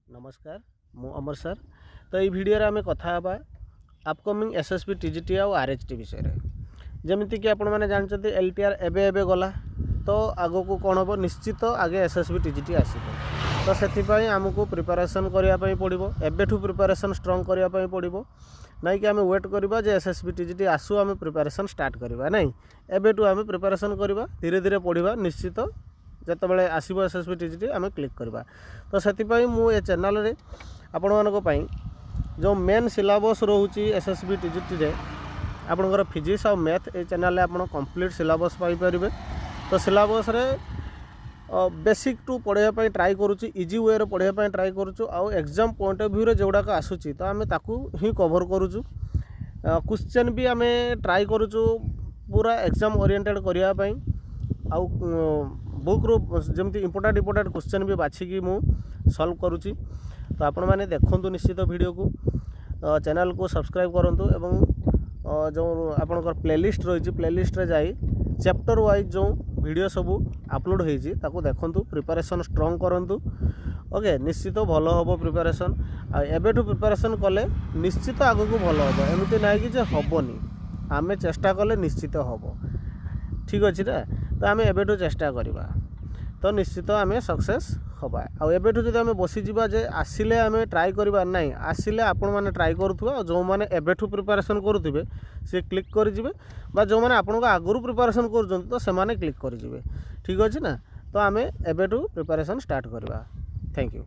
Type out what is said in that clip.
नमस्कार मु अमर सर। तो ये वीडियो आम कथा अपकमिंग एसएसबी टीजीटी आउ आरएचटी विषय में जमीक आपण मैंने जानते एलटीआर एबे गला तो आग को कौन हम निश्चित आगे एसएसबी टीजीटी आसो तो से आमको प्रिपेरेसन करने पड़ो एबेठू प्रिपेरेसन स्ट्रंग करने पड़ो ना कि आम वेट करवा जे एसएसबी टीजीटी आसू आम प्रिपेरेसन स्टार्ट करवा नहीं एबेठू आम प्रिपेरेसन करवा धीरे धीरे पढ़ा निश्चित जितेबाला आसो एसएसबी टीजीटी आम क्लिक करवा। तो से मुझे चैनल रे आपण मानी जो मेन सिलेबस रोचे एसएसबी टीजीटी रे आपणकर फिजिक्स और मैथ ये चैनल आप कंप्लीट सिलेबस पाइपर। तो सिलेबस रे बेसिक टू पढ़ाई ट्राई करुँच इजी वे पढ़ाई ट्राई करुँ आउ एग्जाम पॉइंट ऑफ व्यू रे जोड़ाक आसूची तो आम ताकू ही कवर करुँ क्वेश्चन भी आम ट्राई करुँ पूरा एग्जाम ओरिएंटेड करने आउ बुक रू जमी इंपोर्टेंट क्वेश्चन भी बाछिकी मु सॉल्व करुँची। तो आपण मैंने देखु निश्चित वीडियो को चैनल को सब्सक्राइब करूँ एवं जो आपणकर प्लेलिस्ट रही प्लेलिस्ट रे जाई चैप्टर वाइज जो वीडियो सब अपलोड होती देखु प्रिपेरेसन स्ट्रंग करूँ। ओके निश्चित भल हम प्रिपेरेसन एबेठू प्रिपेरेसन कले निश्चित आग को भल हम एमती ना कि हेनी आम चेष्टा कले निश्चित हम ठीक अच्छे ना। तो आम एबेठू चेष्टा करवा तो निश्चित आम सक्सेस हवा आउ एबेठू जब आम बसीजा जे आसिले आम ट्राई करवा नहीं आसिले आपण मैंने ट्राई करुवा जो मैंने एबेठू प्रिपेरेसन करुवे सी क्लिक करेंगे बा जो मैंने आपको आगुरी प्रिपेरेसन कर तो से क्लिक करेंगे ठीक अच्छे ना। तो आम एबेठू प्रिपेरेसन स्टार्ट करवा। Thank you.